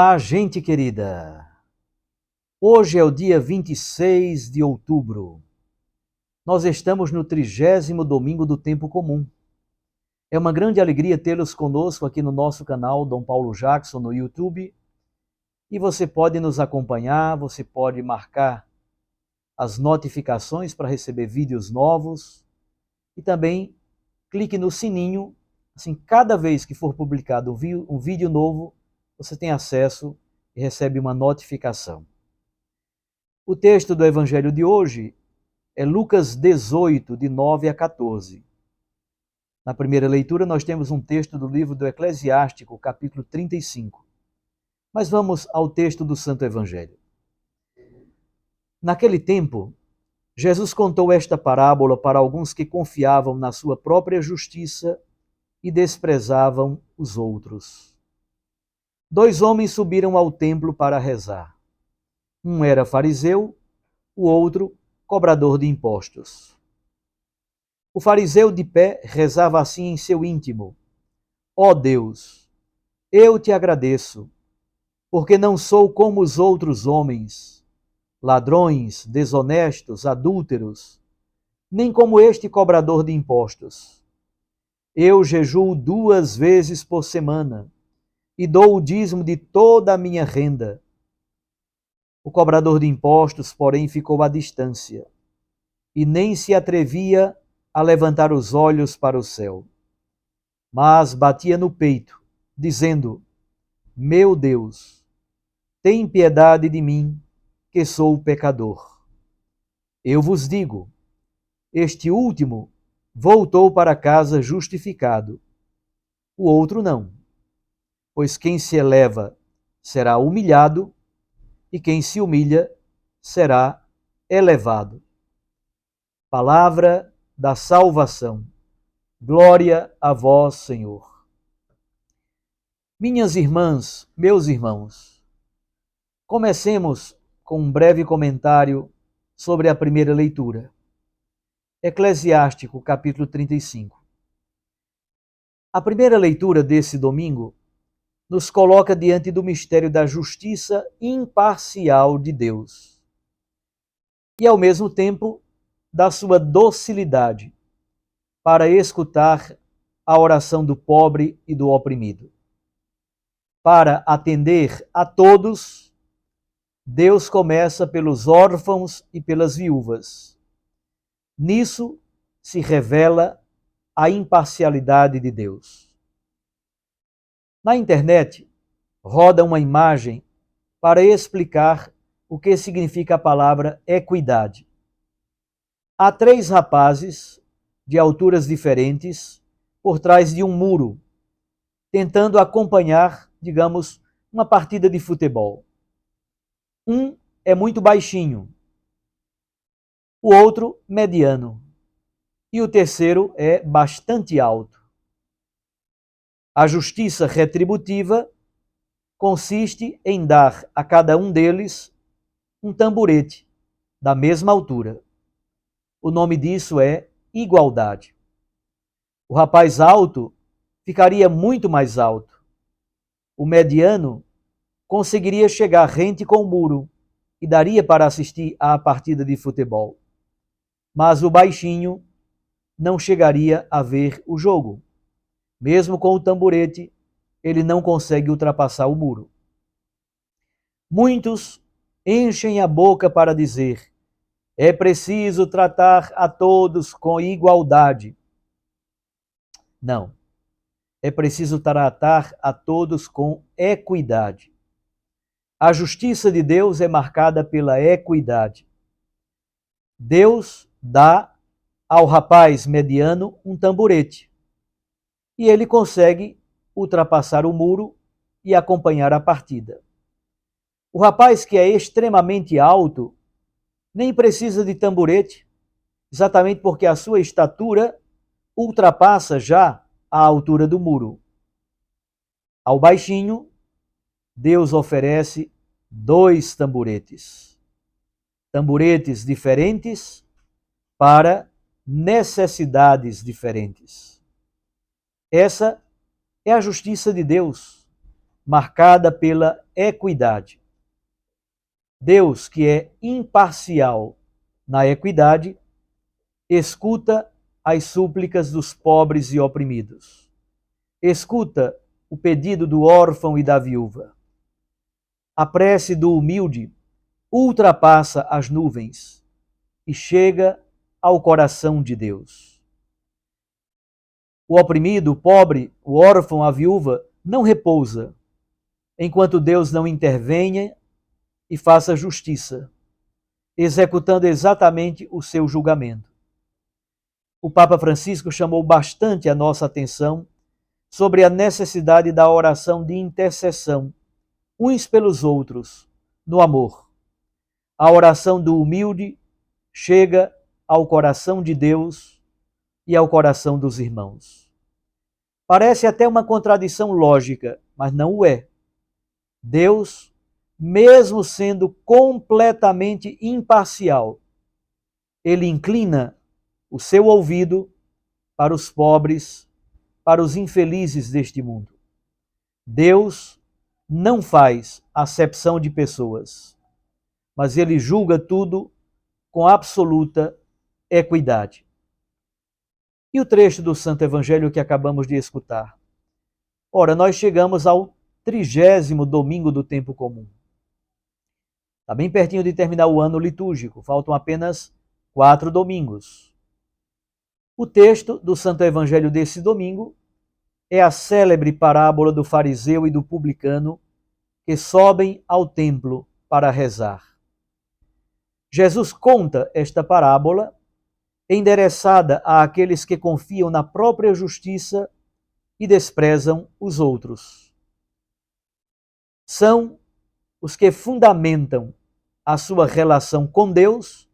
Olá, gente querida! Hoje é o dia 26 de outubro. Nós estamos no 30º domingo do tempo comum. É uma grande alegria tê-los conosco aqui no nosso canal Dom Paulo Jackson no YouTube. E você pode nos acompanhar, você pode marcar as notificações para receber vídeos novos. E também clique no sininho, assim, cada vez que for publicado um vídeo novo, você tem acesso e recebe uma notificação. O texto do Evangelho de hoje é Lucas 18, de 9 a 14. Na primeira leitura, nós temos um texto do livro do Eclesiástico, capítulo 35. Mas vamos ao texto do Santo Evangelho. Naquele tempo, Jesus contou esta parábola para alguns que confiavam na sua própria justiça e desprezavam os outros. 2 homens subiram ao templo para rezar. Um era fariseu, o outro cobrador de impostos. O fariseu de pé rezava assim em seu íntimo: Ó Deus, eu te agradeço, porque não sou como os outros homens, ladrões, desonestos, adúlteros, nem como este cobrador de impostos. Eu jejuo 2 vezes por semana e dou o dízimo de toda a minha renda. O cobrador de impostos, porém, ficou à distância e nem se atrevia a levantar os olhos para o céu, mas batia no peito, dizendo: Meu Deus, tem piedade de mim, que sou pecador. Eu vos digo, este último voltou para casa justificado, o outro não. Pois quem se eleva será humilhado, e quem se humilha será elevado. Palavra da salvação. Glória a vós, Senhor. Minhas irmãs, meus irmãos, comecemos com um breve comentário sobre a primeira leitura. Eclesiástico, capítulo 35. A primeira leitura desse domingo nos coloca diante do mistério da justiça imparcial de Deus e, ao mesmo tempo, da sua docilidade para escutar a oração do pobre e do oprimido. Para atender a todos, Deus começa pelos órfãos e pelas viúvas. Nisso se revela a imparcialidade de Deus. Na internet, roda uma imagem para explicar o que significa a palavra equidade. Há 3 rapazes, de alturas diferentes, por trás de um muro, tentando acompanhar, digamos, uma partida de futebol. Um é muito baixinho, o outro mediano, e o terceiro é bastante alto. A justiça retributiva consiste em dar a cada um deles um tamborete da mesma altura. O nome disso é igualdade. O rapaz alto ficaria muito mais alto. O mediano conseguiria chegar rente com o muro e daria para assistir à partida de futebol. Mas o baixinho não chegaria a ver o jogo. Mesmo com o tamborete, ele não consegue ultrapassar o muro. Muitos enchem a boca para dizer: é preciso tratar a todos com igualdade. Não. É preciso tratar a todos com equidade. A justiça de Deus é marcada pela equidade. Deus dá ao rapaz mediano um tamborete e ele consegue ultrapassar o muro e acompanhar a partida. O rapaz que é extremamente alto nem precisa de tamborete, exatamente porque a sua estatura ultrapassa já a altura do muro. Ao baixinho, Deus oferece 2 tamboretes. Tamboretes diferentes para necessidades diferentes. Essa é a justiça de Deus, marcada pela equidade. Deus, que é imparcial na equidade, escuta as súplicas dos pobres e oprimidos. Escuta o pedido do órfão e da viúva. A prece do humilde ultrapassa as nuvens e chega ao coração de Deus. O oprimido, o pobre, o órfão, a viúva não repousa enquanto Deus não intervenha e faça justiça, executando exatamente o seu julgamento. O Papa Francisco chamou bastante a nossa atenção sobre a necessidade da oração de intercessão, uns pelos outros, no amor. A oração do humilde chega ao coração de Deus e ao coração dos irmãos. Parece até uma contradição lógica, mas não o é. Deus, mesmo sendo completamente imparcial, ele inclina o seu ouvido para os pobres, para os infelizes deste mundo. Deus não faz acepção de pessoas, mas ele julga tudo com absoluta equidade. E o trecho do Santo Evangelho que acabamos de escutar? Ora, nós chegamos ao 30º domingo do tempo comum. Está bem pertinho de terminar o ano litúrgico, faltam apenas 4 domingos. O texto do Santo Evangelho desse domingo é a célebre parábola do fariseu e do publicano que sobem ao templo para rezar. Jesus conta esta parábola endereçada àqueles que confiam na própria justiça e desprezam os outros. São os que fundamentam a sua relação com Deus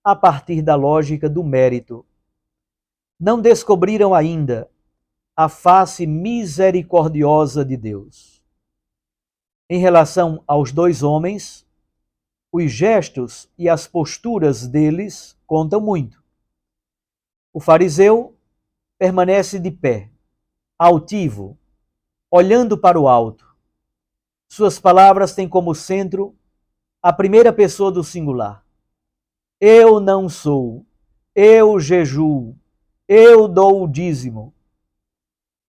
a partir da lógica do mérito. Não descobriram ainda a face misericordiosa de Deus. Em relação aos dois homens, os gestos e as posturas deles contam muito. O fariseu permanece de pé, altivo, olhando para o alto. Suas palavras têm como centro a primeira pessoa do singular. Eu não sou, eu jejuo, eu dou o dízimo.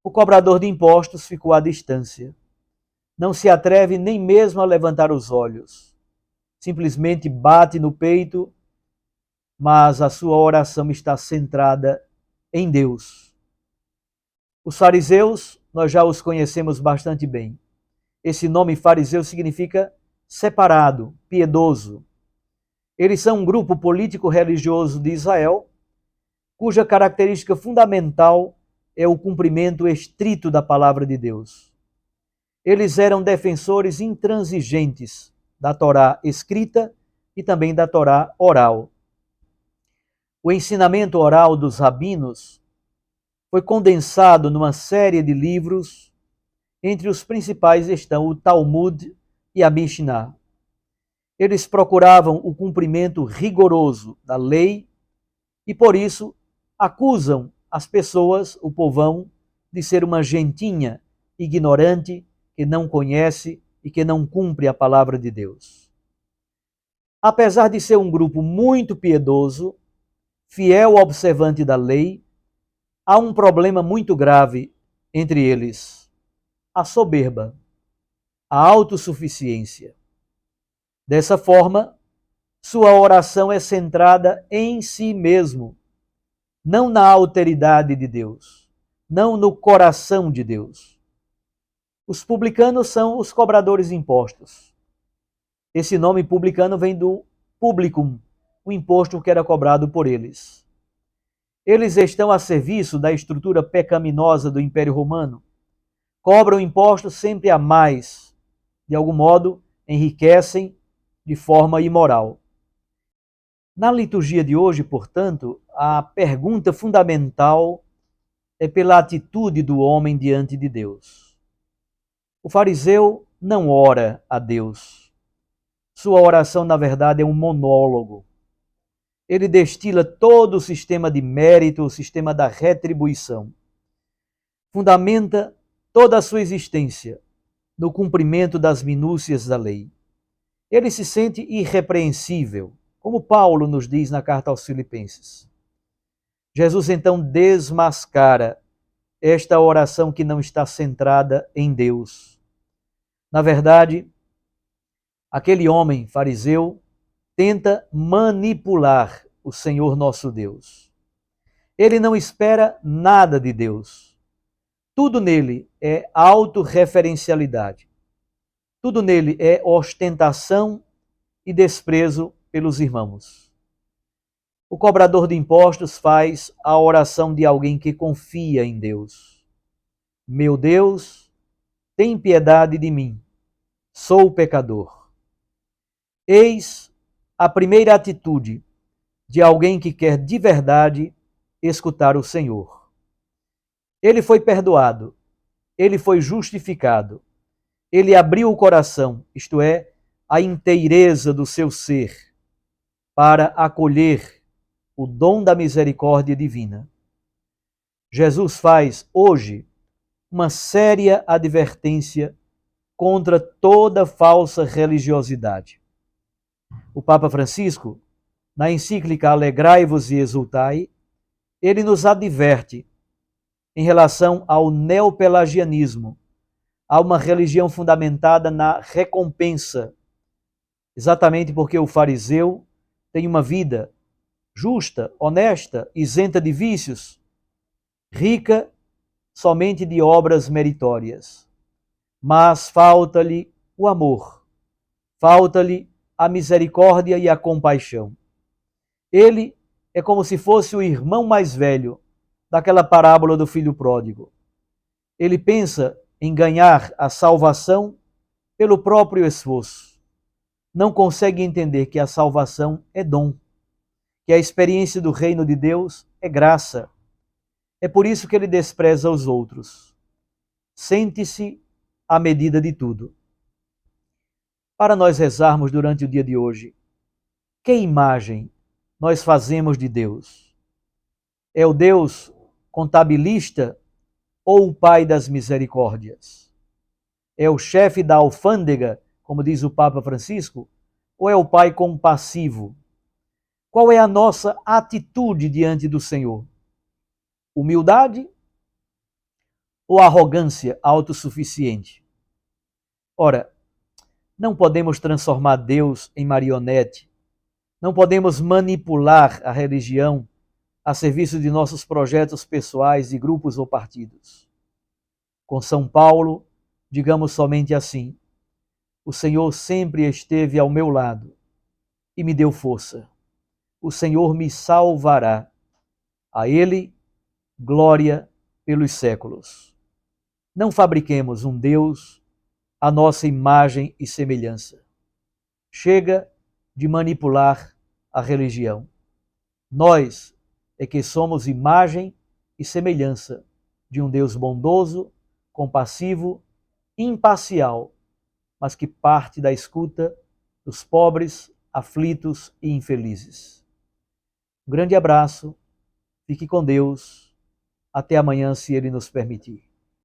O cobrador de impostos ficou à distância. Não se atreve nem mesmo a levantar os olhos. Simplesmente bate no peito, mas a sua oração está centrada em Deus. Os fariseus, nós já os conhecemos bastante bem. Esse nome fariseu significa separado, piedoso. Eles são um grupo político-religioso de Israel, cuja característica fundamental é o cumprimento estrito da palavra de Deus. Eles eram defensores intransigentes da Torá escrita e também da Torá oral. O ensinamento oral dos rabinos foi condensado numa série de livros. Entre os principais estão o Talmud e a Mishnah. Eles procuravam o cumprimento rigoroso da lei e, por isso, acusam as pessoas, o povão, de ser uma gentinha ignorante que não conhece e que não cumpre a palavra de Deus. Apesar de ser um grupo muito piedoso, fiel observante da lei, há um problema muito grave entre eles: a soberba, a autossuficiência. Dessa forma, sua oração é centrada em si mesmo, não na alteridade de Deus, não no coração de Deus. Os publicanos são os cobradores de impostos. Esse nome publicano vem do publicum, o imposto que era cobrado por eles. Eles estão a serviço da estrutura pecaminosa do Império Romano. Cobram impostos sempre a mais. De algum modo, enriquecem de forma imoral. Na liturgia de hoje, portanto, a pergunta fundamental é pela atitude do homem diante de Deus. O fariseu não ora a Deus. Sua oração, na verdade, é um monólogo. Ele destila todo o sistema de mérito, o sistema da retribuição. Fundamenta toda a sua existência no cumprimento das minúcias da lei. Ele se sente irrepreensível, como Paulo nos diz na carta aos Filipenses. Jesus então desmascara esta oração que não está centrada em Deus. Na verdade, aquele homem fariseu tenta manipular o Senhor nosso Deus. Ele não espera nada de Deus. Tudo nele é autorreferencialidade. Tudo nele é ostentação e desprezo pelos irmãos. O cobrador de impostos faz a oração de alguém que confia em Deus. Meu Deus, tem piedade de mim, sou pecador. Eis a primeira atitude de alguém que quer de verdade escutar o Senhor. Ele foi perdoado, ele foi justificado, ele abriu o coração, isto é, a inteireza do seu ser, para acolher o dom da misericórdia divina. Jesus faz hoje uma séria advertência contra toda falsa religiosidade. O Papa Francisco, na encíclica Alegrai-vos e Exultai, ele nos adverte em relação ao neopelagianismo, a uma religião fundamentada na recompensa, exatamente porque o fariseu tem uma vida justa, honesta, isenta de vícios, rica somente de obras meritórias. Mas falta-lhe o amor, falta-lhe a misericórdia e a compaixão. Ele é como se fosse o irmão mais velho daquela parábola do filho pródigo. Ele pensa em ganhar a salvação pelo próprio esforço. Não consegue entender que a salvação é dom, que a experiência do reino de Deus é graça. É por isso que ele despreza os outros. Sente-se à medida de tudo. Para nós rezarmos durante o dia de hoje, que imagem nós fazemos de Deus? É o Deus contabilista ou o Pai das misericórdias? É o chefe da alfândega, como diz o Papa Francisco, ou é o Pai compassivo? Qual é a nossa atitude diante do Senhor? Humildade ou arrogância autossuficiente? Ora, não podemos transformar Deus em marionete, não podemos manipular a religião a serviço de nossos projetos pessoais, de grupos ou partidos. Com São Paulo, digamos somente assim: o Senhor sempre esteve ao meu lado e me deu força. O Senhor me salvará. A Ele, glória pelos séculos. Não fabriquemos um Deus à nossa imagem e semelhança. Chega de manipular a religião. Nós é que somos imagem e semelhança de um Deus bondoso, compassivo, imparcial, mas que parte da escuta dos pobres, aflitos e infelizes. Um grande abraço, fique com Deus, até amanhã, se Ele nos permitir.